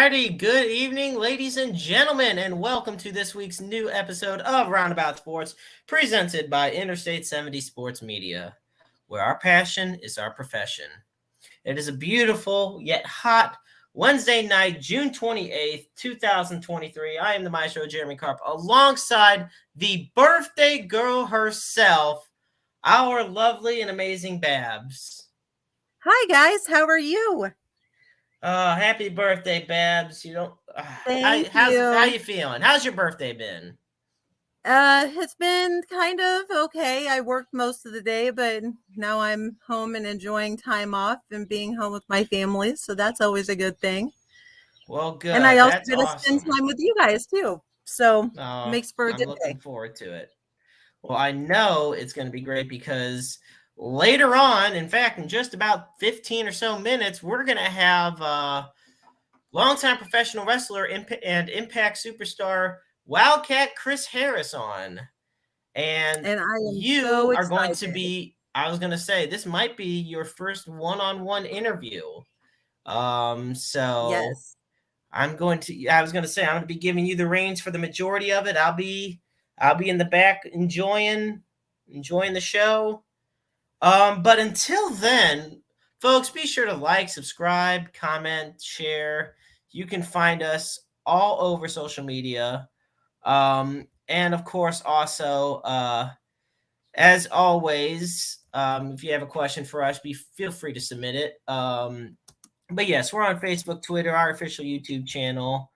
righty, good evening, ladies and gentlemen, and welcome to this week's new episode of Roundabout Sports, presented by Interstate 70 Sports Media, where our passion is our profession. It is a beautiful yet hot Wednesday night, June 28th, 2023. I am the maestro, Jeremy Karp, alongside the birthday girl herself, our lovely and amazing Babs. Hi, guys. How are you? Happy birthday, Babs. You don't. Thank How you. you feeling? How's your birthday been? It's been kind of okay. I worked most of the day, but now I'm home and enjoying time off and being home with my family. So that's always a good thing. Well, good. And I also That's get to spend awesome. time with you guys too. So it makes for a I'm good looking day. forward to it. Well, I know it's going to be great because later on, in fact, in just about 15 or so minutes, we're going to have longtime professional wrestler and Impact superstar Wildcat Chris Harris on. And I am you so are going to excited. be, I was going to say, this might be your first one-on-one interview. So Yes. I was going to say, I'm going to be giving you the reins for the majority of it. I'll be in the back enjoying the show. But until then, folks, be sure to like, subscribe, comment, share. You can find us all over social media. And of course, also, as always, if you have a question for us, feel free to submit it. But yes, we're on Facebook, Twitter, our official YouTube channel.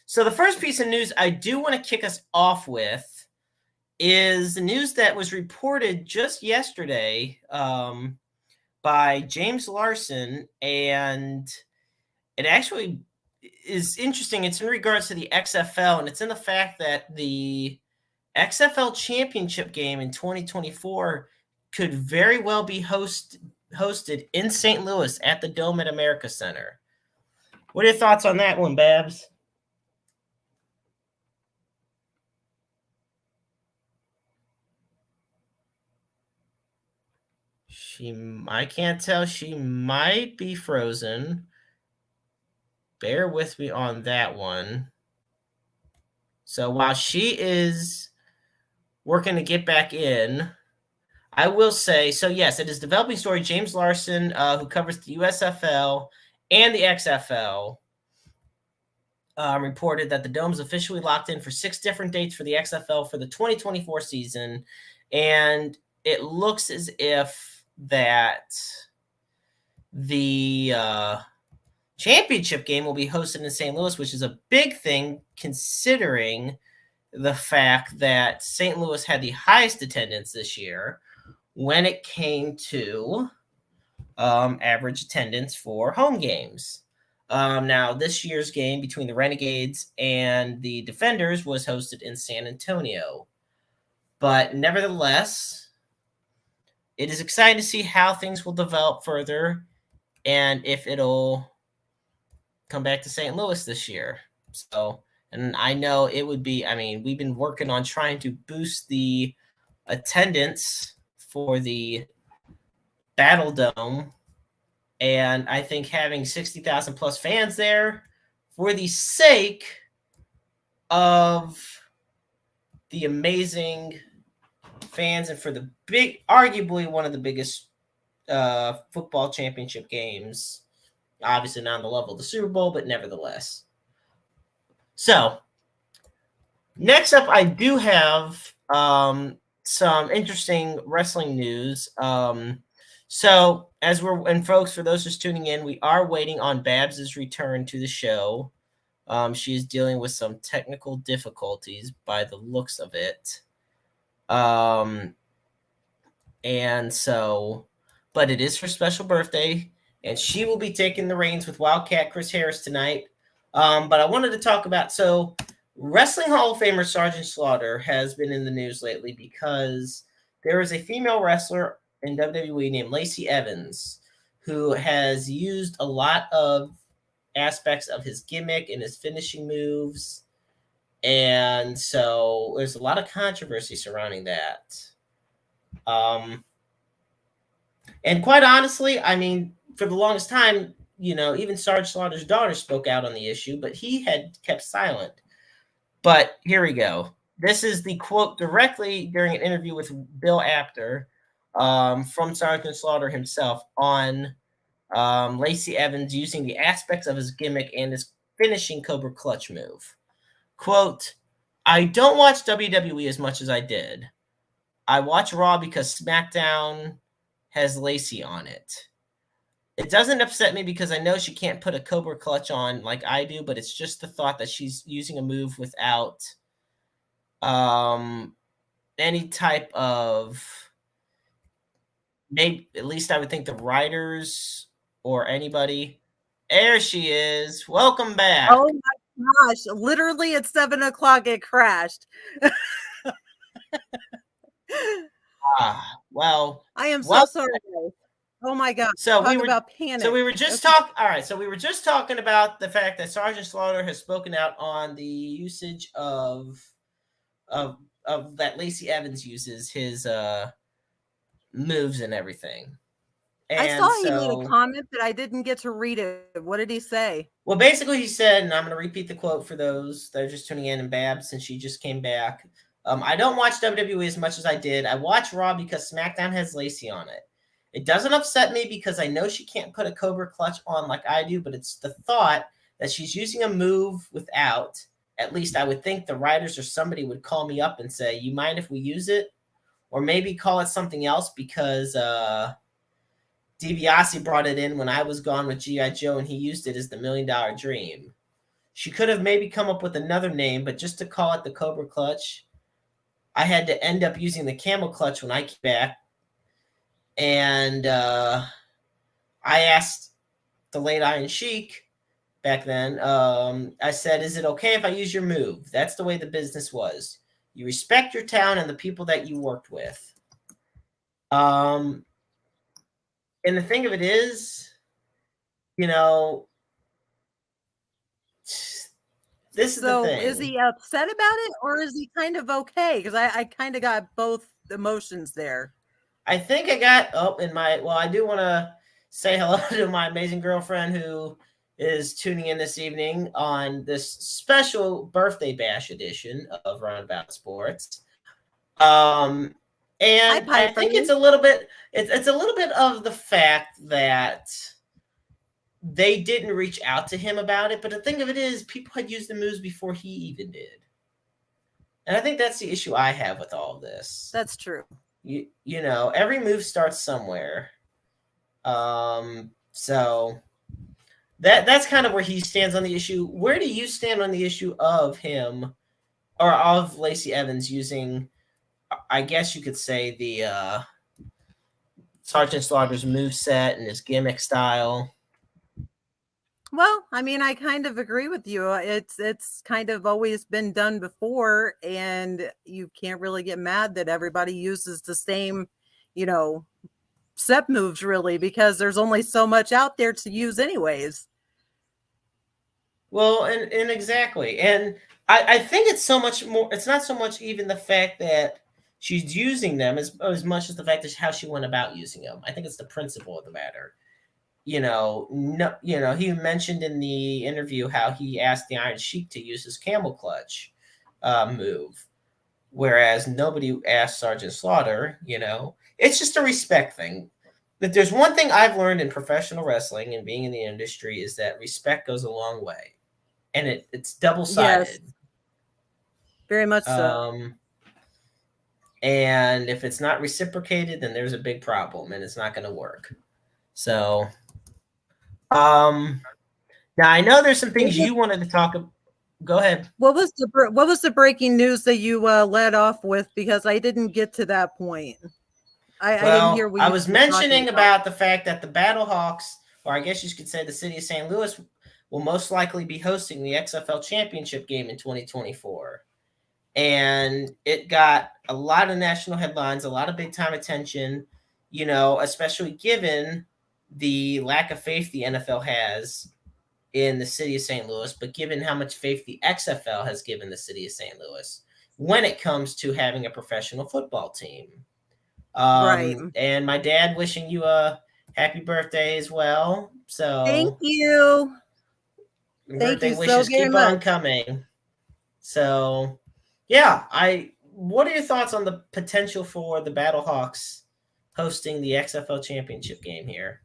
So the first piece of news I do want to kick us off with is the news that was reported just yesterday by James Larson, and it actually is interesting. It's in regards to the XFL, and it's in the fact that the XFL championship game in 2024 could very well be hosted in St. Louis at the Dome at America Center. What are your thoughts on that one, Babs? I can't tell. She might be frozen. Bear with me on that one. So while she is working to get back in, I will say, so yes, it is developing story. James Larson, who covers the USFL and the XFL, reported that the Dome's officially locked in for 6 different dates for the XFL for the 2024 season, and it looks as if that the championship game will be hosted in St. Louis, which is a big thing considering the fact that St. Louis had the highest attendance this year when it came to average attendance for home games. Now, this year's game between the Renegades and the Defenders was hosted in San Antonio. But nevertheless, it is exciting to see how things will develop further and if it'll come back to St. Louis this year. So, and I know it would be, we've been working on trying to boost the attendance for the Battle Dome, and I think having 60,000 plus fans there for the sake of the amazing fans and for the arguably one of the biggest football championship games, obviously not on the level of the Super Bowl, but nevertheless. So next up, I do have some interesting wrestling news. So folks, for those just tuning in, we are waiting on Babs's return to the show. She is dealing with some technical difficulties by the looks of it. And so, but it is her special birthday, and she will be taking the reins with Wildcat Chris Harris tonight. But I wanted to talk about, so Wrestling Hall of Famer Sergeant Slaughter has been in the news lately because there is a female wrestler in WWE named Lacey Evans who has used a lot of aspects of his gimmick and his finishing moves. And so there's a lot of controversy surrounding that. And quite honestly, for the longest time, even Sarge Slaughter's daughter spoke out on the issue, but he had kept silent. But here we go. This is the quote directly during an interview with Bill Apter from Sergeant Slaughter himself on Lacey Evans using the aspects of his gimmick and his finishing Cobra Clutch move. Quote, I don't watch WWE as much as I did. I watch Raw because SmackDown has Lacey on it. It doesn't upset me because I know she can't put a Cobra Clutch on like I do, but it's just the thought that she's using a move without any type of, maybe at least I would think the writers or anybody. There she is. Welcome back. Oh my gosh. Literally at 7:00 it crashed. Well, I am so sorry. Oh my God. So Talk about panic. So we were just talking. All right. So we were just talking about the fact that Sergeant Slaughter has spoken out on the usage of that Lacey Evans uses his moves and everything. And I saw he made a comment, but I didn't get to read it. What did he say? Well, basically he said, and I'm going to repeat the quote for those that are just tuning in, and Babs, since she just came back. I don't watch WWE as much as I did. I watch Raw because SmackDown has Lacey on it. It doesn't upset me because I know she can't put a Cobra Clutch on like I do, but it's the thought that she's using a move without. At least I would think the writers or somebody would call me up and say, you mind if we use it? Or maybe call it something else because DiBiase brought it in when I was gone with G.I. Joe and he used it as the $1 Million Dream. She could have maybe come up with another name, but just to call it the Cobra Clutch, I had to end up using the Camel Clutch when I came back. And I asked the late Iron Sheik back then, I said, is it okay if I use your move? That's the way the business was. You respect your town and the people that you worked with. And the thing of it is, this is the thing. Is he upset about it or is he kind of okay? Because I kind of got both emotions there. I think I got I do want to say hello to my amazing girlfriend who is tuning in this evening on this special birthday bash edition of Roundabout Sports. And I think it's a little bit of the fact that they didn't reach out to him about it. But the thing of it is, people had used the moves before he even did. And I think that's the issue I have with all this. That's true. Every move starts somewhere. So that's kind of where he stands on the issue. Where do you stand on the issue of him or of Lacey Evans using, I guess you could say, the Sergeant Slaughter's moveset and his gimmick style? Well, I mean, I kind of agree with you. It's kind of always been done before, and you can't really get mad that everybody uses the same, set moves really, because there's only so much out there to use anyways. Well, and exactly. And I think it's so much more, it's not so much even the fact that she's using them as much as the fact that how she went about using them. I think it's the principle of the matter. He mentioned in the interview how he asked the Iron Sheik to use his Camel Clutch move, whereas nobody asked Sergeant Slaughter. It's just a respect thing. But there's one thing I've learned in professional wrestling and being in the industry is that respect goes a long way, and it's double-sided. Yes, very much so. And if it's not reciprocated, then there's a big problem, and it's not going to work. So. Now I know there's some things you wanted to talk about. Go ahead. What was the breaking news that you led off with? Because I didn't get to that point. I didn't hear what I was mentioning about the fact that the Battlehawks, or I guess you could say the city of St. Louis, will most likely be hosting the XFL Championship game in 2024. And it got a lot of national headlines, a lot of big time attention, especially given the lack of faith the NFL has in the city of St. Louis, but given how much faith the XFL has given the city of St. Louis when it comes to having a professional football team. Right. And my dad wishing you a happy birthday as well. Thank So you. Thank birthday you so wishes very keep on much. coming. So yeah, I what are your thoughts on the potential for the Battlehawks hosting the XFL championship game here?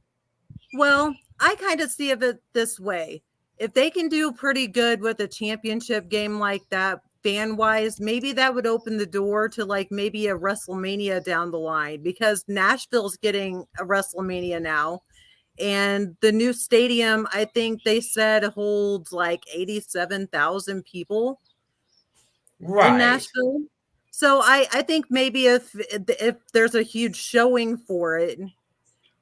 Well, I kind of see it this way. If they can do pretty good with a championship game like that, fan wise, maybe that would open the door to like maybe a WrestleMania down the line because Nashville's getting a WrestleMania now. And the new stadium, I think they said holds like 87,000 people in Right. Nashville. So I think maybe if there's a huge showing for it,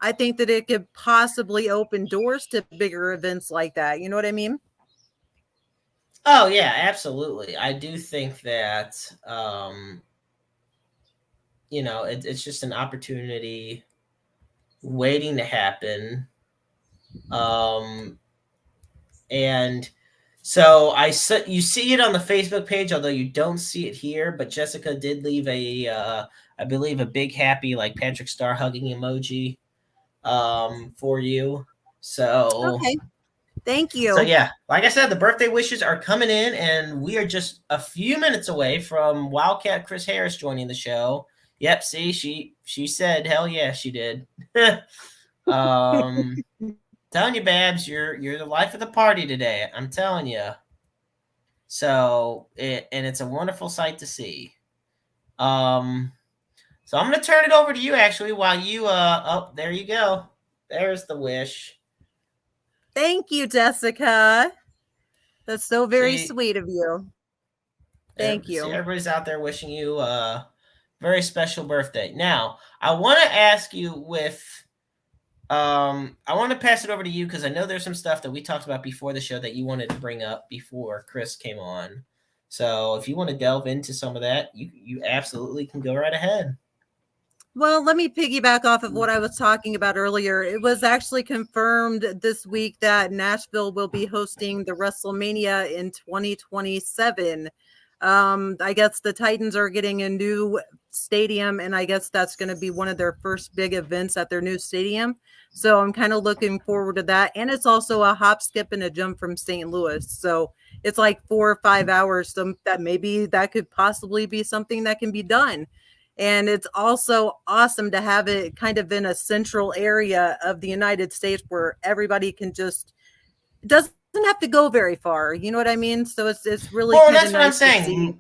I think that it could possibly open doors to bigger events like that. You know what I mean? Oh yeah, absolutely. I do think that it's just an opportunity waiting to happen. Um, and so you see it on the Facebook page, although you don't see it here. But Jessica did leave I believe, a big happy like Patrick Star hugging emoji for you. So Okay. Thank so you. yeah, like I said, the birthday wishes are coming in, and we are just a few minutes away from Wildcat Chris Harris joining the show. Yep, see, she said, hell yeah, she did. um, telling you, Babs, you're the life of the party today. I'm telling you. And it's a wonderful sight to see. Um, so I'm gonna turn it over to you actually while you oh, there you go. There's the wish. Thank you, Jessica. That's so very See, sweet of you. Thank see, you. everybody's out there wishing you a very special birthday. Now, I want to ask you I want to pass it over to you because I know there's some stuff that we talked about before the show that you wanted to bring up before Chris came on. So if you want to delve into some of that, you absolutely can go right ahead. Well, let me piggyback off of what I was talking about earlier. It was actually confirmed this week that Nashville will be hosting the WrestleMania in 2027. I guess the Titans are getting a new stadium, and I guess that's going to be one of their first big events at their new stadium. So I'm kind of looking forward to that. And it's also a hop, skip, and a jump from St. Louis. So it's like 4 or 5 hours. So that maybe that could possibly be something that can be done. And it's also awesome to have it kind of in a central area of the United States where everybody can just doesn't have to go very far. You know what I mean? So it's really Well, and kind of that's what I'm nice to see. saying.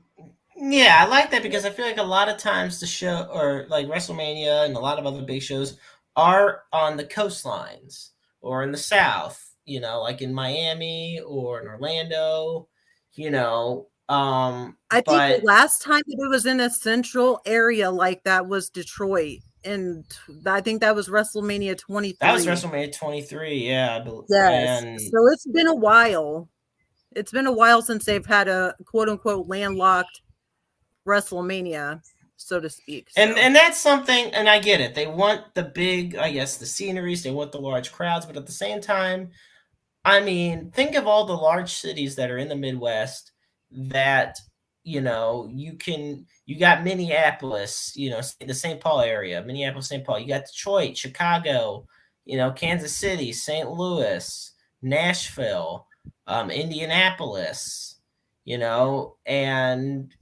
Yeah, I like that because I feel like a lot of times the show or like WrestleMania and a lot of other big shows are on the coastlines or in the South, like in Miami or in Orlando, you know. I think the But last time that it was in a central area like that was Detroit. And I think that was WrestleMania that was 23. WrestleMania 23, yeah. Yes. And So it's been a while. It's been a while since they've had a quote unquote landlocked WrestleMania, so to speak. and So and that's something, and I get it. They want the big, I guess, the sceneries, they want the large crowds, but at the same time, I mean, think of all the large cities that are in the Midwest that, you got Minneapolis, the St. Paul area, Minneapolis, St. Paul. You got Detroit, Chicago, Kansas City, St. Louis, Nashville, Indianapolis, and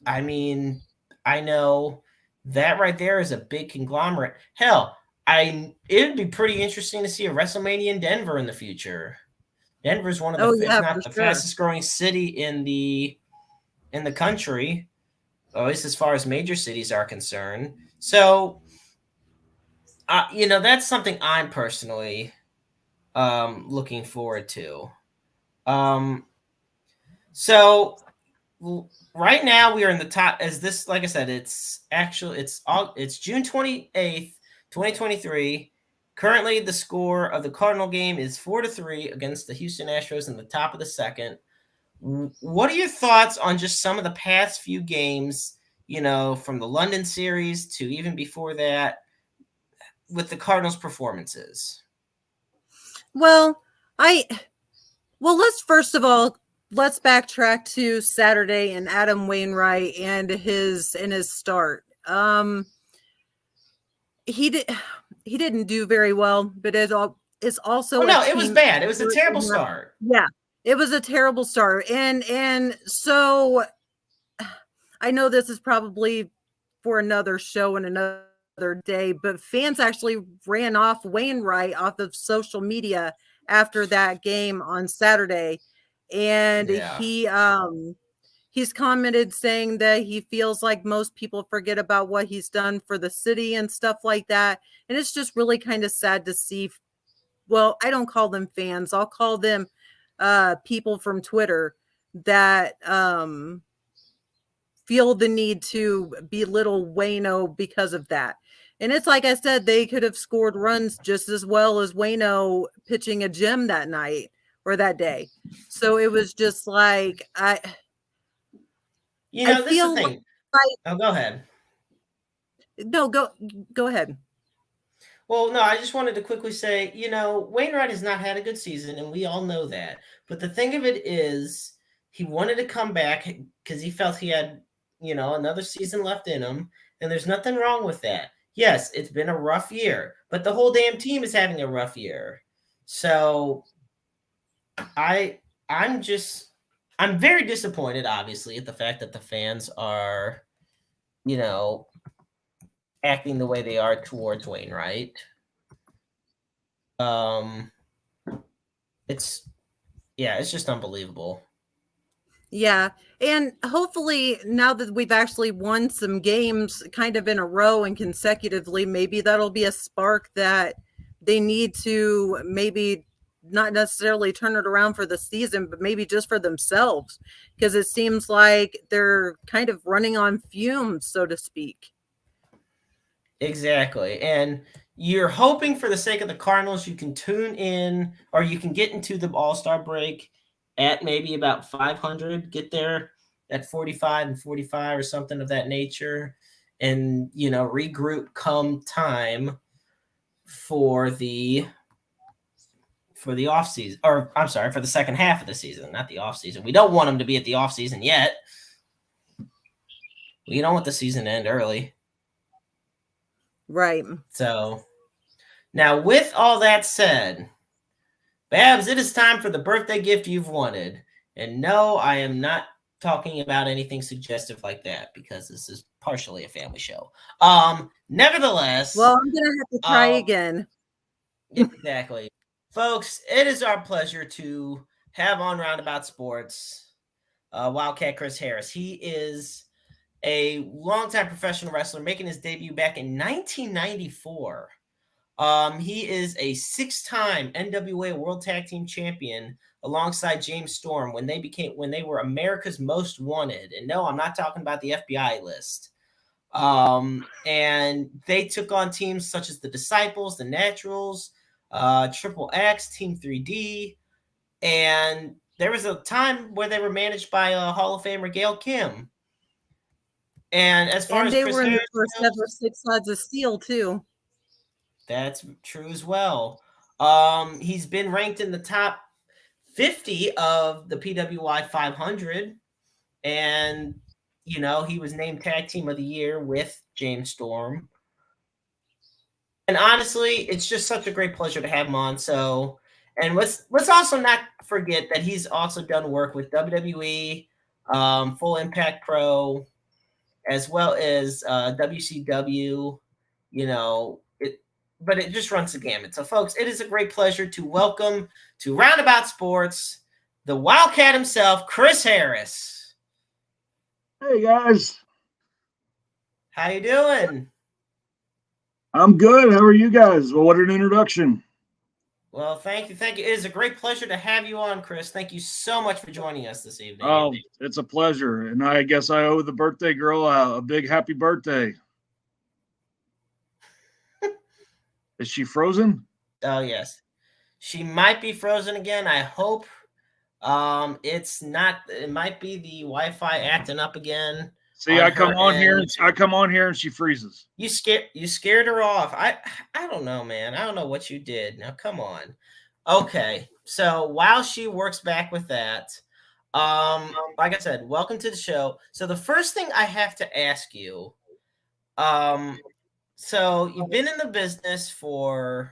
I mean, I know that right there is a big conglomerate. Hell, it'd be pretty interesting to see a WrestleMania in Denver in the future. Denver is one of oh the, if yeah, for not the sure. fastest growing city in the country, at least as far as major cities are concerned. So, that's something I'm personally looking forward to. Um, so right now we are in the top as this, like I said, it's June 28th, 2023. Currently the score of the Cardinal game is 4-3 against the Houston Astros in the top of the second. What are your thoughts on just some of the past few games, from the London series to even before that, with the Cardinals performances? Well, I well let's first of all let's backtrack to Saturday and Adam Wainwright and his start. he didn't do very well, but it's Oh also a no, it was team bad. It was a effort. terrible start. Yeah, it was a terrible start, and so I know this is probably for another show and another day, but fans actually ran off Wainwright off of social media after that game on Saturday, and Yeah. he's commented saying that he feels like most people forget about what he's done for the city and stuff like that, and it's just really kind of sad to see. Well, I don't call them fans, I'll call them people from Twitter that feel the need to belittle Wayno because of that. And it's like I said, they could have scored runs just as well as Wayno pitching a gem that night or that day. So it was just like I This is the feel thing. like Oh, go ahead. no, go ahead. Well, no, I just wanted to quickly say, Wainwright has not had a good season, and we all know that. But the thing of it is, he wanted to come back because he felt he had, another season left in him, and there's nothing wrong with that. Yes, it's been a rough year, but the whole damn team is having a rough year. So I'm very disappointed, obviously, at the fact that the fans are, acting the way they are towards Wainwright. It's just unbelievable. Yeah. And hopefully now that we've actually won some games kind of in a row and consecutively, maybe that'll be a spark that they need to maybe not necessarily turn it around for the season, but maybe just for themselves. Because it seems like they're kind of running on fumes, so to speak. Exactly. And you're hoping for the sake of the Cardinals, you can tune in or you can get into the All-Star break at maybe about 500, get there at 45 and 45 or something of that nature, and, regroup come time for the off season, or I'm sorry, for the second half of the season, not the off season. We don't want them to be at the off season yet. We don't want the season to end early. Right. So now, with all that said, Babs, it is time for the birthday gift you've wanted. And no, I am not talking about anything suggestive like that because this is partially a family show. Nevertheless, well, I'm gonna have to try again. Exactly. Folks, it is our pleasure to have on Roundabout Sports Wildcat Chris Harris. He is a longtime professional wrestler making his debut back in 1994. He is a 6-time NWA World Tag Team Champion alongside James Storm when they were America's Most Wanted. And no, I'm not talking about the FBI list. And they took on teams such as the Disciples, the Naturals, Triple X, Team 3D, and there was a time where they were managed by Hall of Famer Gail Kim. And as far as they Chris were in Harris the first ever 6 Sides of Steel too. That's true as well. He's been ranked in the top 50 of the PWI 500, and he was named Tag Team of the Year with James Storm. And honestly, it's just such a great pleasure to have him on. So, and let's also not forget that he's also done work with WWE, Full Impact Pro, as well as WCW. But it just runs the gamut. So, folks, it is a great pleasure to welcome to Roundabout Sports the Wildcat himself, Chris Harris. Hey guys, how you doing? I'm good. How are you guys? Well, what an introduction. Well, thank you. It is a great pleasure to have you on, Chris. Thank you so much for joining us this evening. Oh, it's a pleasure. And I guess I owe the birthday girl a big happy birthday. Is she frozen? Oh, yes. She might be frozen again. I hope it's not. It might be the Wi-Fi acting up again. See, I come on here and she freezes. You scared her off. I don't know, man. I don't know what you did. Now come on. Okay. So while she works back with that, like I said, welcome to the show. So the first thing I have to ask you, So you've been in the business for,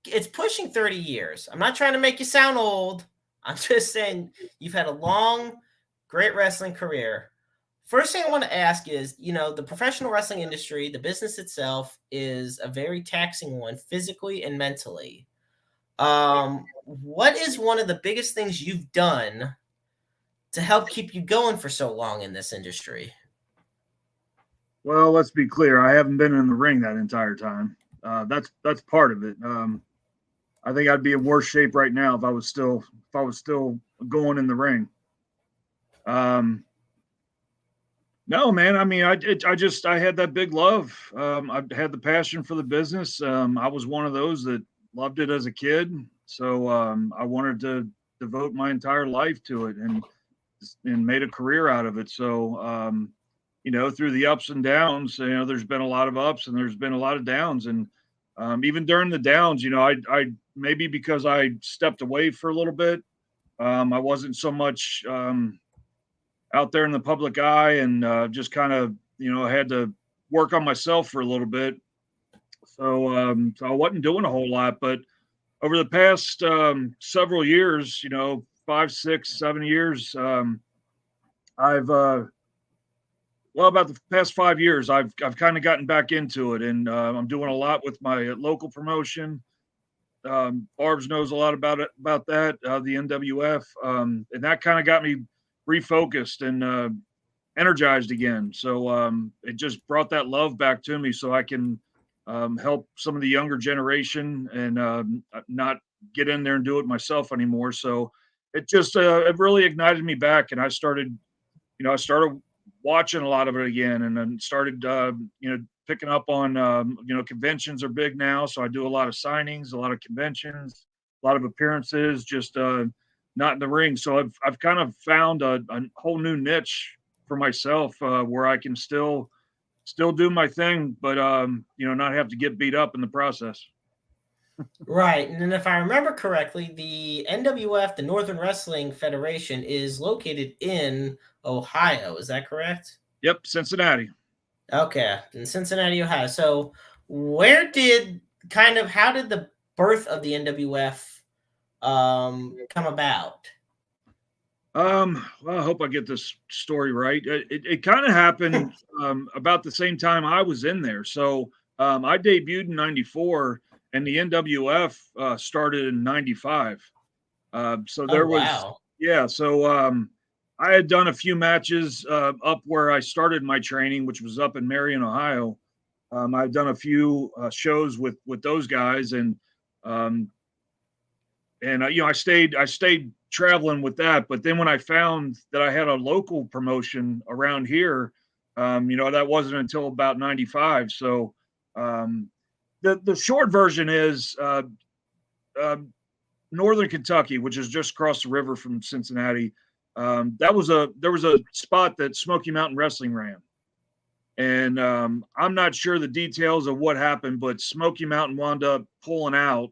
it's pushing 30 years. I'm not trying to make you sound old. I'm just saying you've had a long, great wrestling career. First thing I want to ask is, the professional wrestling industry, the business itself is a very taxing one physically and mentally. What is one of the biggest things you've done to help keep you going for so long in this industry? Well, let's be clear. I haven't been in the ring that entire time. That's part of it. I think I'd be in worse shape right now if I was still going in the ring. No, man. I mean, I had that big love. I had the passion for the business. I was one of those that loved it as a kid, so I wanted to devote my entire life to it and made a career out of it. So, through the ups and downs, there's been a lot of ups and there's been a lot of downs, and even during the downs, I maybe because I stepped away for a little bit, I wasn't so much out there in the public eye, and just kind of had to work on myself for a little bit. So I wasn't doing a whole lot, but over the past several years, 5, 6, 7 years, I've about the past 5 years, I've kind of gotten back into it, and I'm doing a lot with my local promotion. Barb's knows a lot about that, the NWF, and that kind of got me refocused and energized again. So it just brought that love back to me, so I can help some of the younger generation and not get in there and do it myself anymore. So it just it really ignited me back, and I started watching a lot of it again, and then started picking up on conventions are big now, so I do a lot of signings, a lot of conventions, a lot of appearances, just not in the ring. So I've kind of found a whole new niche for myself where I can still do my thing, but not have to get beat up in the process. Right. And then if I remember correctly, the NWF, the Northern Wrestling Federation, is located in Ohio. Is that correct? Yep, Cincinnati. Okay, in Cincinnati, Ohio. So how did the birth of the NWF come about? Well, I hope I get this story right. It kind of happened about the same time I was in there. So I debuted in '94, and the NWF started in '95. So there was, wow. yeah. So I had done a few matches up where I started my training, which was up in Marion, Ohio. I've done a few shows with those guys, and I stayed traveling with that. But then when I found that I had a local promotion around here, that wasn't until about '95. So the short version is Northern Kentucky, which is just across the river from Cincinnati. There was a spot that Smoky Mountain Wrestling ran. And I'm not sure the details of what happened, but Smoky Mountain wound up pulling out,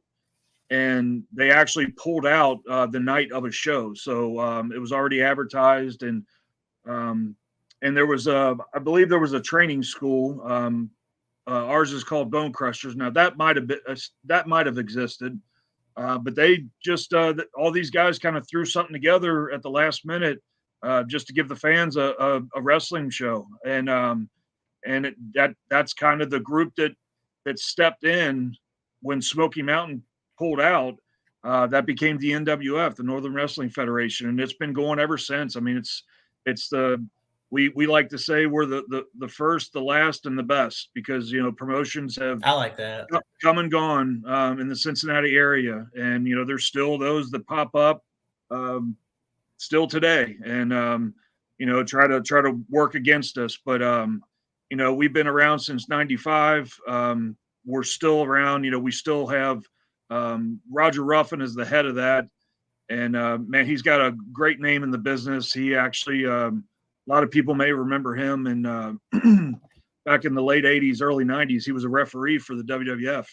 and they actually pulled out the night of a show. So it was already advertised, and there was I believe there was a training school. Ours is called Bone Crushers. Now that might have existed, but they just all these guys kind of threw something together at the last minute just to give the fans a wrestling show, and that's kind of the group that stepped in when Smoky Mountain pulled out. That became the NWF, the Northern Wrestling Federation, and it's been going ever since. I mean, it's we like to say we're the first, the last, and the best, because promotions have I like that come and gone in the Cincinnati area, and there's still those that pop up still today, and try to work against us, but we've been around since '95. We're still around. We still have Roger Ruffin is the head of that, and man, he's got a great name in the business. He actually, a lot of people may remember him, and back in the late '80s, early '90s, he was a referee for the WWF.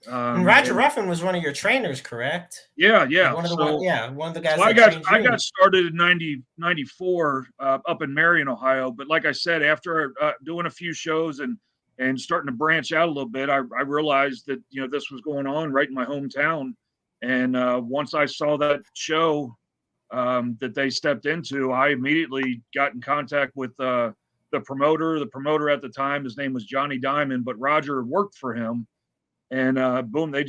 And Roger Ruffin was one of your trainers, correct? Yeah. Like one of the guys. So I got started in 94 up in Marion, Ohio. But like I said, after doing a few shows and starting to branch out a little bit, I realized that, this was going on right in my hometown. And once I saw that show that they stepped into, I immediately got in contact with the promoter. The promoter at the time, his name was Johnny Diamond, but Roger worked for him. And boom, they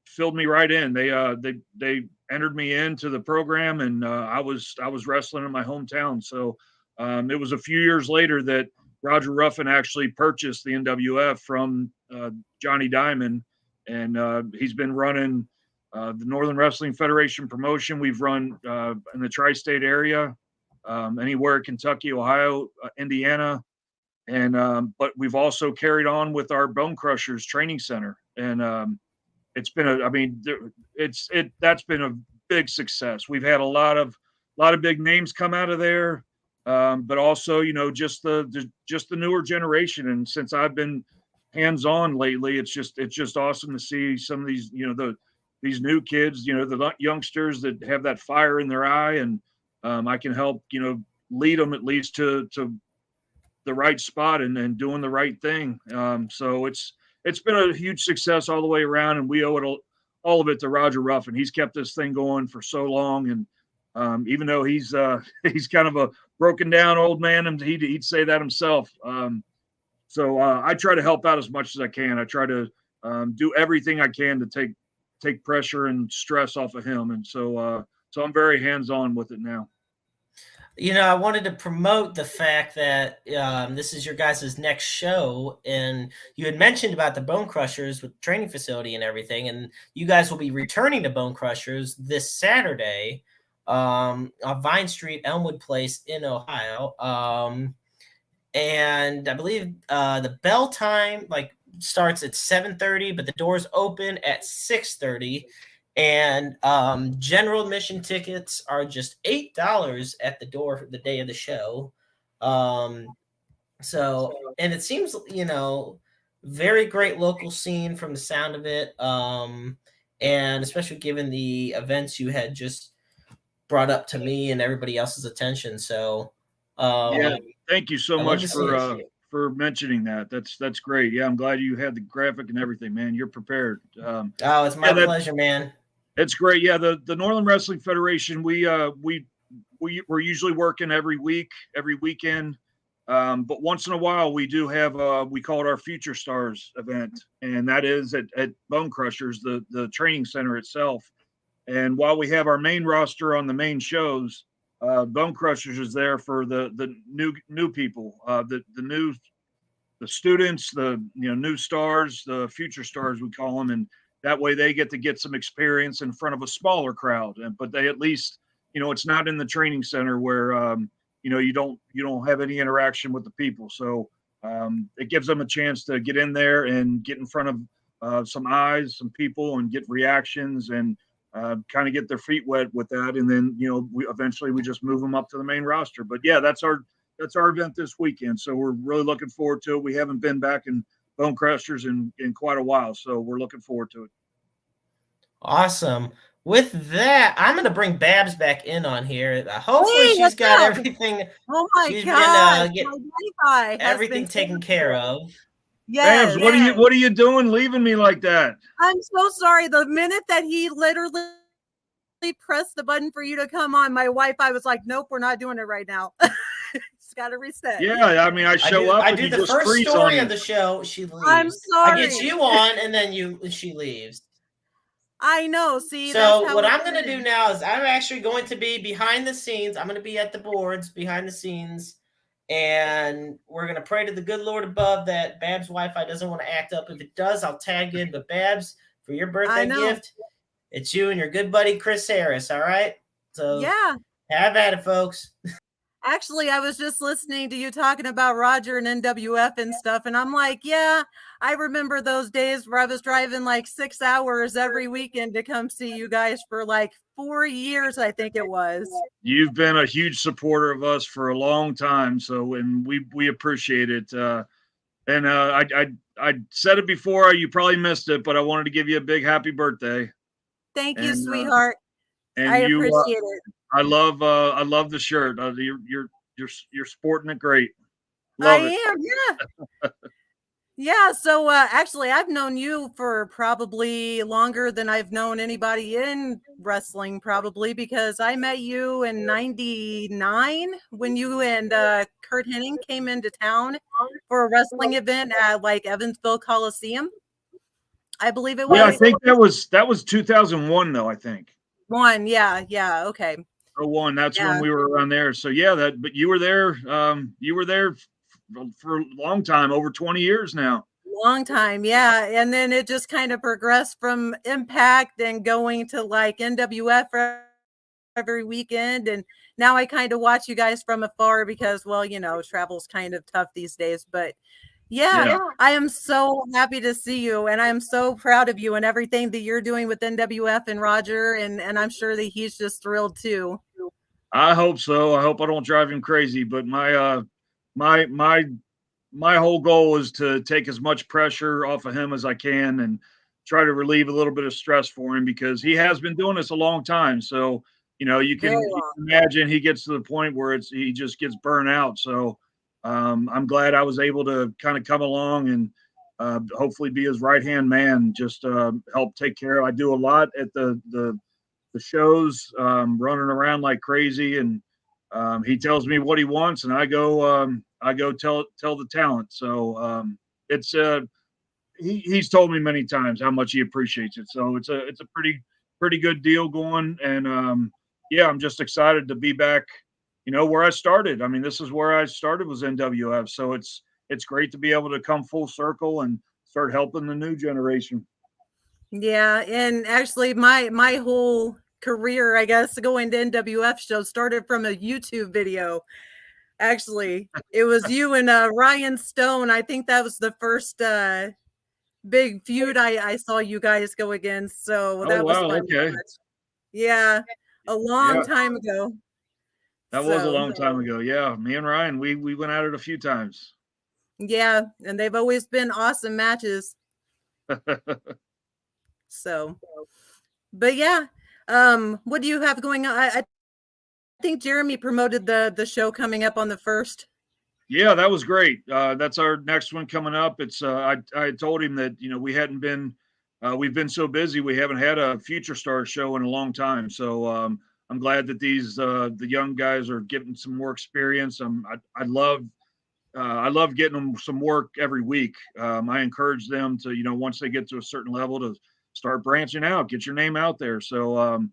filled me right in. They entered me into the program, and I was wrestling in my hometown. So it was a few years later that Roger Ruffin actually purchased the NWF from Johnny Diamond, and he's been running the Northern Wrestling Federation promotion. We've run in the tri-state area, anywhere Kentucky, Ohio, Indiana, and but we've also carried on with our Bone Crushers training center, and it's been that's been a big success. We've had a lot of big names come out of there, but also just the newer generation. And since I've been hands on lately, it's just awesome to see some of these these new kids, the youngsters that have that fire in their eye, and I can help lead them at least to the right spot and doing the right thing. So it's been a huge success all the way around, and we owe it all of it to Roger Ruffin. He's kept this thing going for so long, and even though he's kind of a broken down old man, and he'd say that himself. So I try to help out as much as I can. I try to do everything I can to take pressure and stress off of him, and so I'm very hands on with it now. I wanted to promote the fact that this is your guys' next show, and you had mentioned about the Bone Crushers with training facility and everything, and you guys will be returning to Bone Crushers this Saturday on Vine Street, Elmwood Place in Ohio. And I believe the bell time starts at 7:30, but the doors open at 6:30. And general admission tickets are just $8 at the door for the day of the show. So, and it seems, very great local scene from the sound of it. And especially given the events you had just brought up to me and everybody else's attention. So, yeah, thank you so much for mentioning that. That's great. Yeah, I'm glad you had the graphic and everything, man. You're prepared. It's my pleasure, man. It's great. Yeah, the Northern Wrestling Federation, we're usually working every week, every weekend. But once in a while we do have we call it our Future Stars event, and that is at Bone Crushers, the training center itself. And while we have our main roster on the main shows, Bone Crushers is there for the new people, the students, the new stars, the future stars we call them, and that way they get some experience in front of a smaller crowd. But they at least, it's not in the training center where you don't have any interaction with the people. So it gives them a chance to get in there and get in front of some eyes, some people, and get reactions and kind of get their feet wet with that. And then we eventually just move them up to the main roster. But yeah, that's our event this weekend. So we're really looking forward to it. We haven't been back in Bone Crushers in quite a while, so we're looking forward to it. Awesome. With that, I'm going to bring Babs back in on here. Hopefully she's got everything. Oh my God. Get everything taken care of. Yes. Babs, what are you doing leaving me like that? I'm so sorry. The minute that he literally pressed the button for you to come on, my wife, I was like, nope, we're not doing it right now. Got to reset. Yeah, I mean, I show up. I do the first story of the show. She leaves. I'm sorry. I get you on, and then she leaves. I know. See. So what I'm going to do now is I'm actually going to be behind the scenes. I'm going to be at the boards behind the scenes, and we're going to pray to the good Lord above that Babs' Wi-Fi doesn't want to act up. If it does, I'll tag in. But Babs, for your birthday gift, it's you and your good buddy Chris Harris. All right. So yeah, have at it, folks. Actually, I was just listening to you talking about Roger and NWF and stuff, and I'm like, yeah, I remember those days where I was driving like 6 hours every weekend to come see you guys for like 4 years, I think it was. You've been a huge supporter of us for a long time, so and we appreciate it. And I I said it before. You probably missed it, but I wanted to give you a big happy birthday. Thank you, And sweetheart. and I you, appreciate it. I love the shirt. You're sporting it great. I Love it. am, yeah. Yeah, so actually, I've known you for probably longer than I've known anybody in wrestling, probably because I met you in '99 when you and Kurt Hennig came into town for a wrestling event at like Evansville Coliseum. I believe it Yeah, I was. think that was 2001 though. I think One, yeah, okay. 01. That's when Yeah, we were around there. So yeah, but you were there. You were there for a long time, over 20 years now. long time, yeah. And then it just kind of progressed from Impact and going to like NWF every weekend. And now I kind of watch you guys from afar because, well, travel's kind of tough these days. But yeah, Yeah. I am so happy to see you. And I'm so proud of you and everything that you're doing with NWF and Roger. And I'm sure that he's just thrilled too. I hope so. I hope I don't drive him crazy. But my my whole goal is to take as much pressure off of him as I can and try to relieve a little bit of stress for him because he has been doing this a long time. So, you Very can long. imagine he gets to the point where he just gets burnt out. So, I'm glad I was able to kind of come along and hopefully be his right hand man. Just help take care. I do a lot at the shows, running around like crazy, and he tells me what he wants, and I go tell the talent. So it's he's told me many times how much he appreciates it. So it's a pretty good deal going, and yeah, I'm just excited to be back. Where I started. I mean, this is where I started was NWF. So it's great to be able to come full circle and start helping the new generation. Yeah. And actually my whole career, I guess, going to NWF shows started from a YouTube video. Actually, it was you and Ryan Stone. I think that was the first big feud I saw you guys go against. So Oh that was wow, fun to okay, watch. Yeah, a long yeah. time ago. That was a So long time ago. Yeah, me and Ryan, we went at it a few times. yeah, and they've always been awesome matches. So, but yeah, what do you have going on? I think Jeremy promoted the show coming up on the 1st. Yeah, that was great. That's our next one coming up. It's I told him that we've been so busy we haven't had a Future Stars show in a long time. So I'm glad that the young guys are getting some more experience. I love getting them some work every week. I encourage them to, once they get to a certain level, to start branching out, get your name out there. So,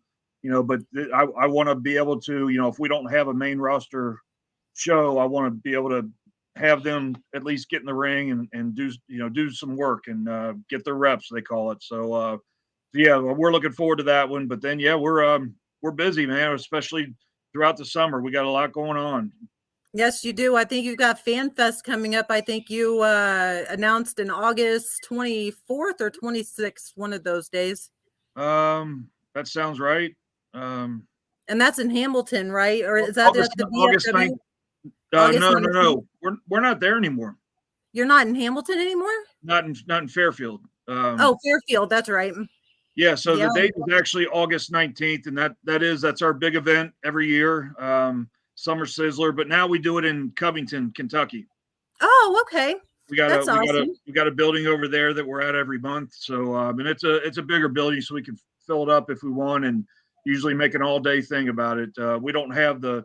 but I want to be able to, if we don't have a main roster show, I want to be able to have them at least get in the ring and do some work and get their reps, they call it. So, yeah, we're looking forward to that one. But then, yeah, we're busy, man, especially throughout the summer. We got a lot going on. Yes, you do. I think you've got Fan Fest coming up. I think you announced in August 24th or 26th, one of those days. That sounds right. And that's in Hamilton, right? Or is that August at the August VFW? 9th. August No, 19th. we're not there anymore. You're not in Hamilton anymore? Not in Fairfield. Oh, Fairfield. That's right. Yeah, so Yeah. the date is actually August 19th, and that's our big event every year, Summer Sizzler. But now we do it in Covington, Kentucky. Oh, okay. That's awesome. we got a building over there that we're at every month. So and it's a bigger building, so we can fill it up if we want, and usually make an all day thing about it. We don't have the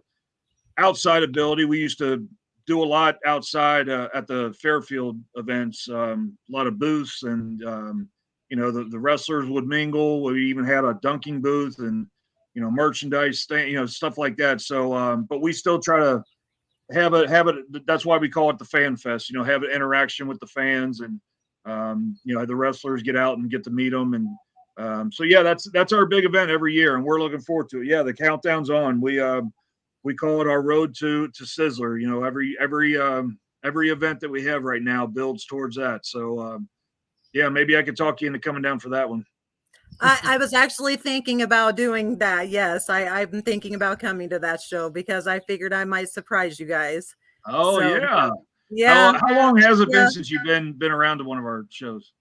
outside ability. We used to do a lot outside at the Fairfield events, a lot of booths, and the wrestlers would mingle. We even had a dunking booth and merchandise stand, stuff like that. So, but we still try to have it. That's why we call it the Fan Fest. Have an interaction with the fans, and the wrestlers get out and get to meet them. And so yeah, that's our big event every year, and we're looking forward to it. Yeah, the countdown's on. We call it our road to Sizzler. Every event that we have right now builds towards that. So yeah, maybe I could talk you into coming down for that one. I was actually thinking about doing that. Yes, I've been thinking about coming to that show because I figured I might surprise you guys. Oh So yeah, Yeah. How long has it Yeah. been since you've been around to one of our shows?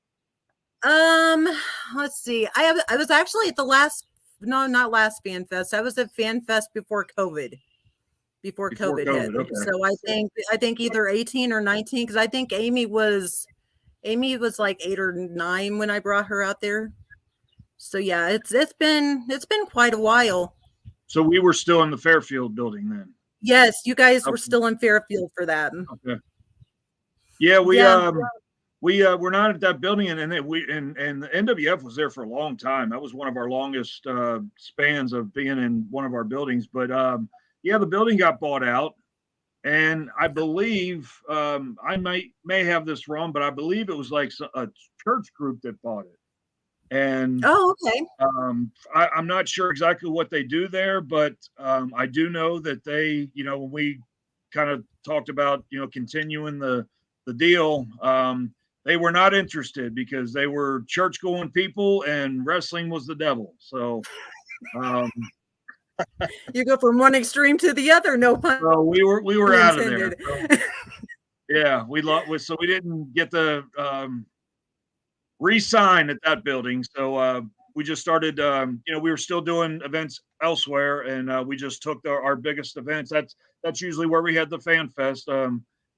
Let's see. I was actually at the last, no, not last Fan Fest. I was at Fan Fest before COVID. Before Before COVID hit. COVID, okay. So I think either 18 or 19, because I think Amy was like 8 or 9 when I brought her out there. So yeah, it's been quite a while. So we were still in the Fairfield building then. Yes, you guys were Okay. still in Fairfield for that. Okay. Yeah, Yeah. we're not at that building, and the NWF was there for a long time. That was one of our longest spans of being in one of our buildings. But yeah, the building got bought out, and I believe I may have this wrong, but I believe it was like a church group that bought it. And Oh, okay. I'm not sure exactly what they do there, but I do know that they, when we kind of talked about, continuing the deal, they were not interested because they were church going people and wrestling was the devil. So You go from one extreme to the other, no pun so we were out of there. intended. So, yeah, so we didn't get the re-sign at that building. So we just started, we were still doing events elsewhere, and we just took our biggest events. That's usually where we had the Fan Fest.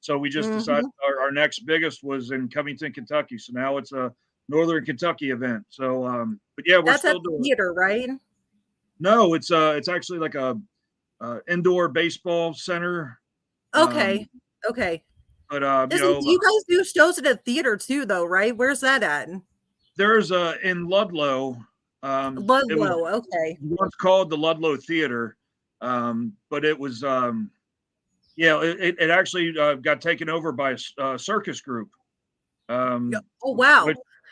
So we just decided our next biggest was in Covington, Kentucky. So now it's a Northern Kentucky event. So, but yeah, we're still doing theater, right? No, it's actually like a indoor baseball center. Okay. Okay. But you guys do shows at a theater too, though, right? Where's that at? There's in Ludlow. Ludlow, okay. Once called the Ludlow Theater, but it was it actually got taken over by a circus group. Oh wow!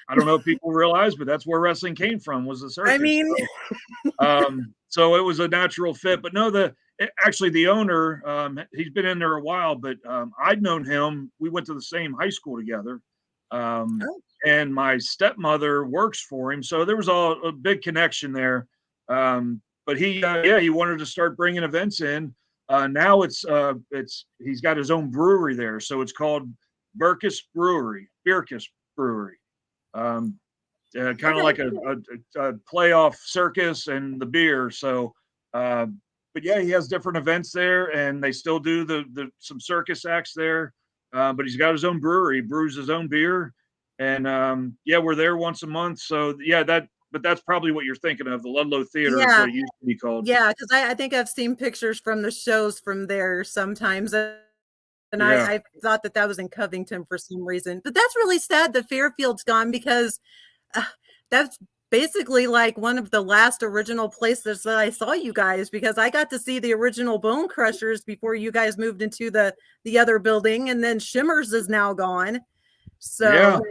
I don't know if people realize, but that's where wrestling came from, was the circus. I mean, so it was a natural fit. But no, actually the owner, he's been in there a while, but I'd known him. We went to the same high school together. And my stepmother works for him, so there was a big connection there. But he wanted to start bringing events in. Now he's got his own brewery there, so it's called Bierkus Brewery. Kind of like a playoff circus and the beer. So, but yeah, he has different events there, and they still do some circus acts there. But he's got his own brewery, he brews his own beer. And we're there once a month. So yeah, but that's probably what you're thinking of. The Ludlow Theater is what it used to be called. Yeah, because I think I've seen pictures from the shows from there sometimes. And I thought that was in Covington for some reason. But that's really sad that Fairfield's gone, because that's basically like one of the last original places that I saw you guys, because I got to see the original Bone Crushers before you guys moved into the other building, and then Shimmers is now gone. So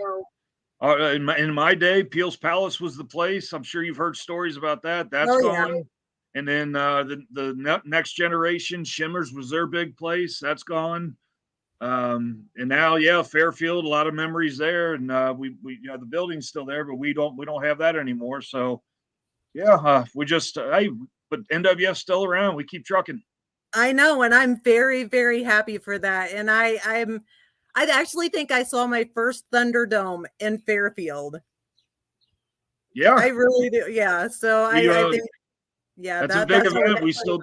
in my day, Peel's Palace was the place. I'm sure you've heard stories about that. That's gone. Yeah. And then the next generation, Shimmers was their big place. That's gone. And now, Fairfield, a lot of memories there. And we the building's still there, but we don't have that anymore. So we just but NWF's still around. We keep trucking. I know, and I'm very, very happy for that. And I actually think I saw my first Thunderdome in Fairfield. Yeah, I really do. Yeah, so I think, that's a big event. We still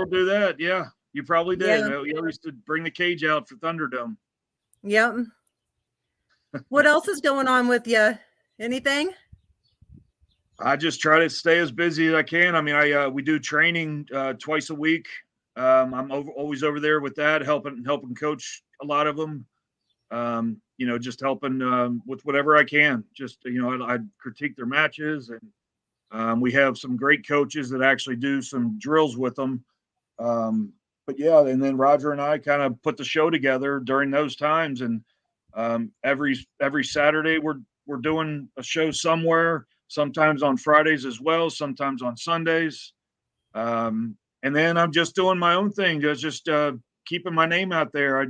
do that. Yeah, you probably did. Yeah. We used to bring the cage out for Thunderdome. Yep. What else is going on with you? Anything? I just try to stay as busy as I can. I mean, we do training twice a week. I'm always over there with that, helping coach a lot of them. Just helping with whatever I can. Just I critique their matches, and we have some great coaches that actually do some drills with them. But yeah, and then Roger and I kind of put the show together during those times, and every Saturday we're doing a show somewhere. Sometimes on Fridays as well, sometimes on Sundays. And then I'm just doing my own thing, just keeping my name out there.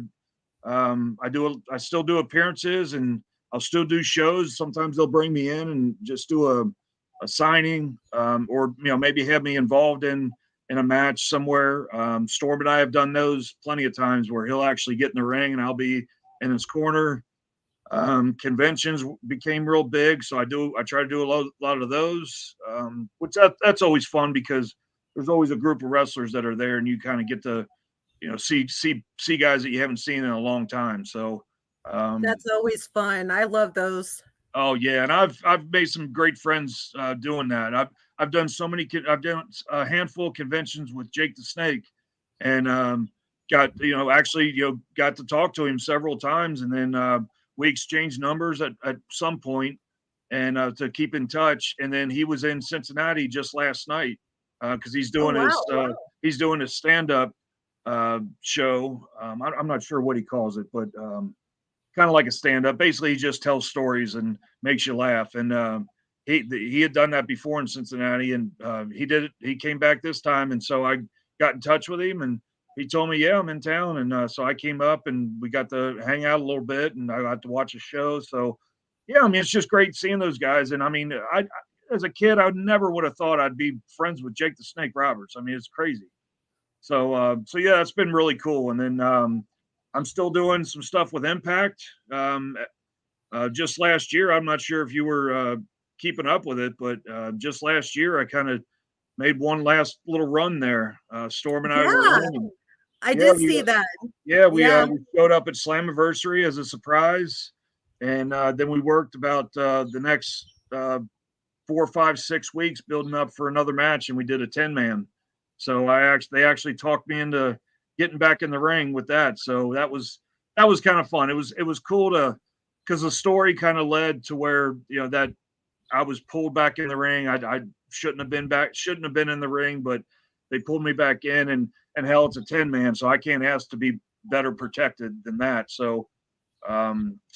I still do appearances, and I'll still do shows. Sometimes they'll bring me in and just do a signing, or maybe have me involved in in a match somewhere. Storm and I have done those plenty of times where he'll actually get in the ring and I'll be in his corner. Conventions became real big, so I try to do a lot of those, which that's always fun because there's always a group of wrestlers that are there, and you kind of get to see guys that you haven't seen in a long time. So That's always fun. I love those. oh yeah, and I've made some great friends doing that. I've done so many. I've done a handful of conventions with Jake the Snake, and got actually got to talk to him several times, and then we exchanged numbers at some point, and to keep in touch. And then he was in Cincinnati just last night because Oh wow. he's doing his stand up show. I'm not sure what he calls it, but kind of like a stand-up. Basically, he just tells stories and makes you laugh. And he had done that before in Cincinnati, and he did it. He came back this time, and so I got in touch with him, and he told me, "Yeah, I'm in town," and so I came up, and we got to hang out a little bit, and I got to watch a show. So, yeah, I mean, it's just great seeing those guys. And I mean, I as a kid, I never would have thought I'd be friends with Jake the Snake Roberts. I mean, it's crazy. So yeah, it's been really cool. And then I'm still doing some stuff with Impact. Just last year, I'm not sure if you were keeping up with it, but just last year, I kind of made one last little run there. Storm and I were Yeah, in. I Yeah, did see that. yeah, Yeah. we showed up at Slammiversary as a surprise, and then we worked about the next 4, 5, 6 weeks building up for another match, and we did a 10-man. So they actually talked me into getting back in the ring with that. So that was kind of fun. It was cool to because the story kind of led to where that I was pulled back in the ring. I shouldn't have been in the ring, but they pulled me back in, and hell, it's a 10-man, so I can't ask to be better protected than that. So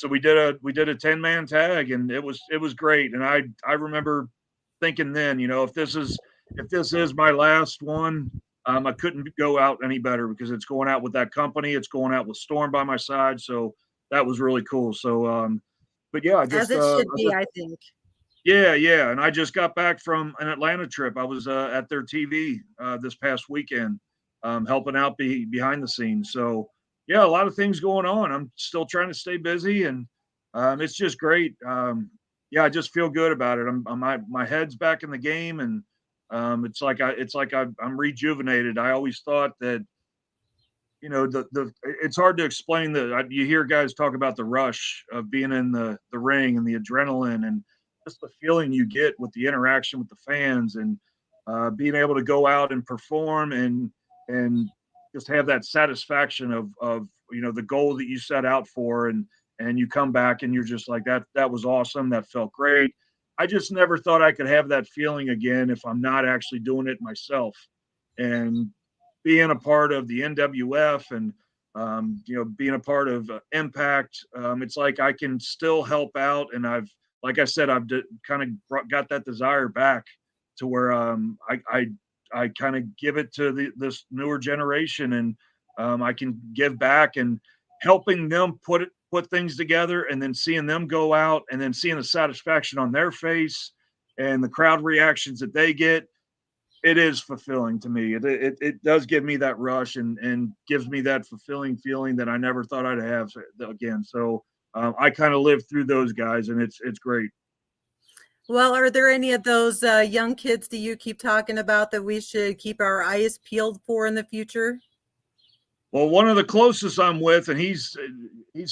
we did a 10-man tag, and it was great. And I remember thinking then, if this is my last one, I couldn't go out any better because it's going out with that company. It's going out with Storm by my side. So that was really cool. So, but yeah, As it should be, I think. yeah. And I just got back from an Atlanta trip. I was at their TV this past weekend, helping out behind the scenes. So yeah, a lot of things going on. I'm still trying to stay busy, and it's just great. Yeah, I just feel good about it. My head's back in the game, and I'm rejuvenated. I always thought that the it's hard to explain that. You hear guys talk about the rush of being in the ring and the adrenaline and just the feeling you get with the interaction with the fans and being able to go out and perform and just have that satisfaction of the goal that you set out for, and you come back and you're just like that was awesome. That felt great. I just never thought I could have that feeling again if I'm not actually doing it myself. And being a part of the NWF and being a part of Impact, it's like I can still help out, and like I said, kind of got that desire back to where I kind of give it to this newer generation, and I can give back and helping them put things together, and then seeing them go out, and then seeing the satisfaction on their face and the crowd reactions that they get. It is fulfilling to me. It does give me that rush and gives me that fulfilling feeling that I never thought I'd have again. So I kind of live through those guys, and it's great. Well, are there any of those young kids that you keep talking about that we should keep our eyes peeled for in the future? Well, one of the closest I'm with, and he's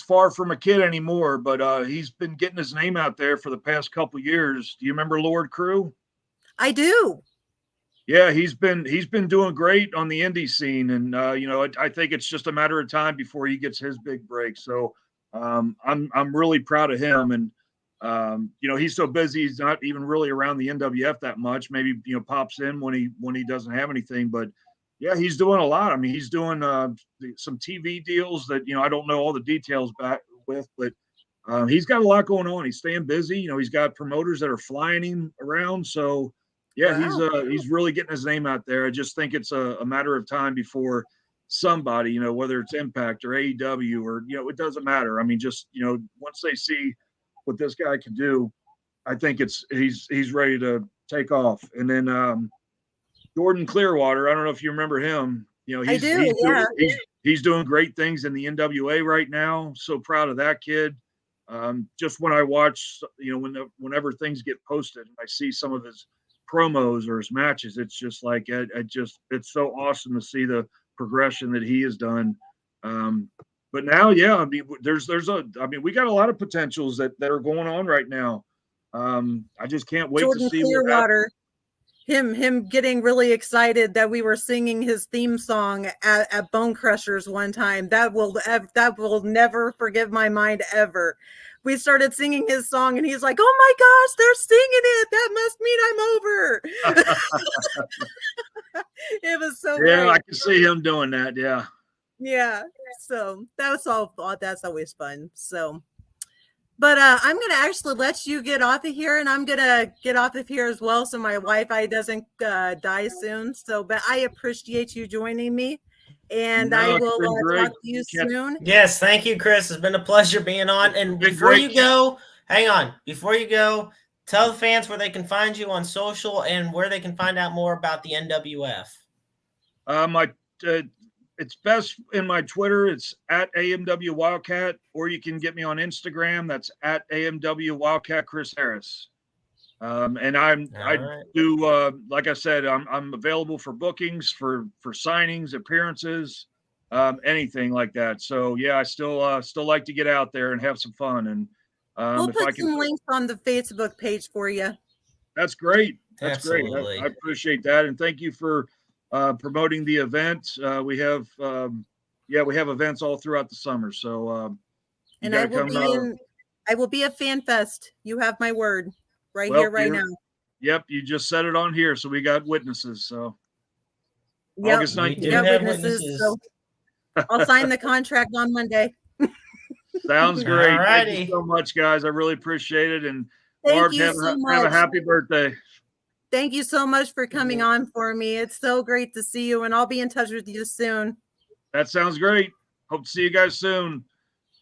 far from a kid anymore, but he's been getting his name out there for the past couple years. Do you remember Lord Crew? I do. Yeah, he's been doing great on the indie scene, and I think it's just a matter of time before he gets his big break. So I'm really proud of him, and he's so busy he's not even really around the NWF that much. Maybe pops in when he doesn't have anything, but yeah, he's doing a lot. I mean, he's doing some TV deals that I don't know all the details back with, but he's got a lot going on. He's staying busy. He's got promoters that are flying him around, so. Yeah, Wow. he's really getting his name out there. I just think it's a matter of time before somebody, whether it's Impact or AEW or it doesn't matter. I mean, just once they see what this guy can do, I think he's ready to take off. And then Jordan Clearwater. I don't know if you remember him. You know, I do, he's doing great things in the NWA right now. So proud of that kid. Just when I watch, you know, whenever things get posted, I see some of his promos or his matches. It's just like it's so awesome to see the progression that he has done. But now, yeah, I mean, we got a lot of potentials that are going on right now. I just can't wait Jordan to see what happens. Clearwater. Him getting really excited that we were singing his theme song at Bone Crushers one time. That will never forgive my mind ever. We started singing his song and he's like, "Oh my gosh, they're singing it. That must mean I'm over." It was so Yeah, great. I can see him doing that. Yeah. Yeah. So that's always fun. So but I'm going to actually let you get off of here, and I'm going to get off of here as well so my Wi-Fi doesn't die soon. So, but I appreciate you joining me, and I will talk to you soon. Yes, thank you, Chris. It's been a pleasure being on. And before you go, hang on. Before you go, tell the fans where they can find you on social and where they can find out more about the NWF. It's best in my Twitter. It's at AMW Wildcat, or you can get me on Instagram. That's at AMW Wildcat Chris Harris. And like I said, I'm available for bookings, for signings, appearances, anything like that. So yeah, I still like to get out there and have some fun. And we'll put some links on the Facebook page for you. That's great. That's Absolutely. great. I appreciate that, and thank you for promoting the event. We have events all throughout the summer. So and I will be a fan fest. You have my word here right now. Yep, you just said it on here, so we got witnesses. So August 19th. You got witnesses. So I'll sign the contract on Monday. Sounds great. Thank you so much, guys. I really appreciate it. And Barb, have a happy birthday. Thank you so much for coming on for me. It's so great to see you, and I'll be in touch with you soon. That sounds great. Hope to see you guys soon.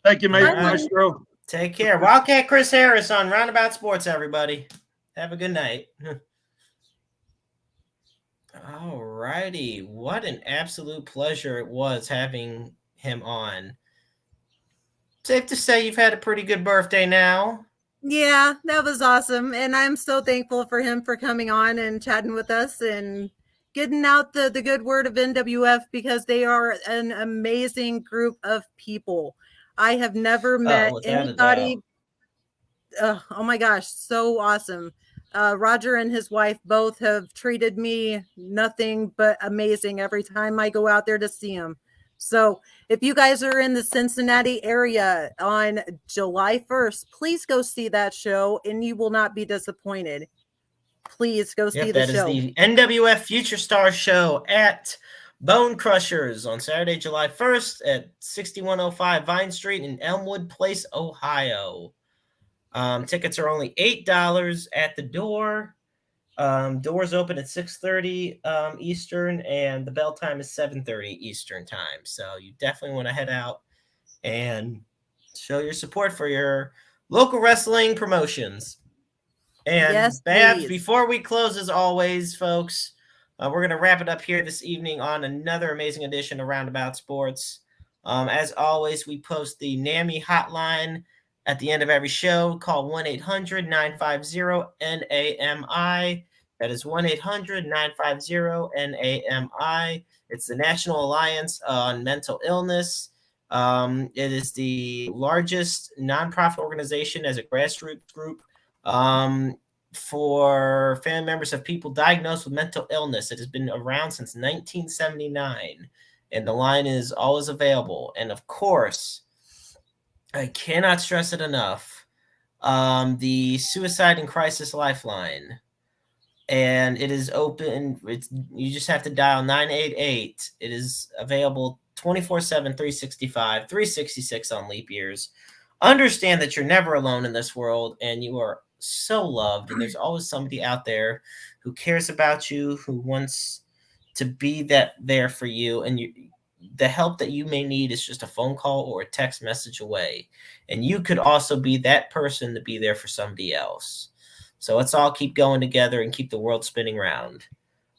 Thank you, Maestro. Take care. Wildcat Chris Harris on Roundabout Sports, everybody. Have a good night. All righty. What an absolute pleasure it was having him on. Safe to say you've had a pretty good birthday now. Yeah, that was awesome. And I'm so thankful for him for coming on and chatting with us and getting out the good word of NWF, because they are an amazing group of people. I have never met anybody. Oh my gosh, so awesome. Roger and his wife both have treated me nothing but amazing every time I go out there to see them. So if you guys are in the Cincinnati area on July 1st, please go see that show and you will not be disappointed. Please go see the show. That is the NWF Future Star Show at Bone Crushers on Saturday, July 1st at 6105 Vine Street in Elmwood Place, Ohio. Tickets are only $8 at the door. Doors open at 6:30 Eastern, and the bell time is 7:30 Eastern time. So you definitely want to head out and show your support for your local wrestling promotions. And yes, Babs, before we close, as always, folks, we're going to wrap it up here this evening on another amazing edition of Roundabout Sports. As always, we post the NAMI hotline at the end of every show. Call 1-800-950-NAMI. That is 1-800-950-NAMI. It's the National Alliance on Mental Illness. It is the largest nonprofit organization as a grassroots group for family members of people diagnosed with mental illness. It has been around since 1979, and the line is always available. And of course, I cannot stress it enough, the Suicide and Crisis Lifeline. And it is open. You just have to dial 988. It is available 24/7, 365, 366 on leap years. Understand that you're never alone in this world, and you are so loved. And there's always somebody out there who cares about you, who wants to be there for you. And the help that you may need is just a phone call or a text message away. And you could also be that person to be there for somebody else. So let's all keep going together and keep the world spinning round.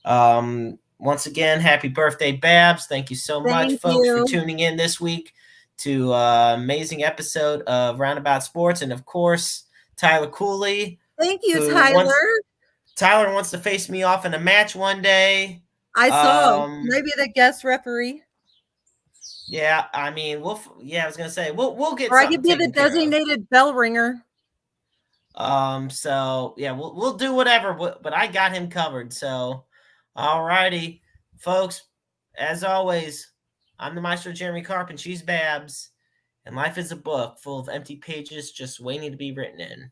Once again, happy birthday, Babs. Thank you so much, Thank folks, for you. tuning in this week to amazing episode of Roundabout Sports. And of course, Tyler Cooley. Thank you, who Tyler. Tyler wants to face me off in a match one day. I saw maybe the guest referee. Yeah, I mean, I was gonna say we'll get. Or I could be the designated bell ringer. So yeah, we'll do whatever, but I got him covered. So, all righty, folks. As always, I'm the Maestro Jeremy Carp, and she's Babs, and life is a book full of empty pages just waiting to be written in.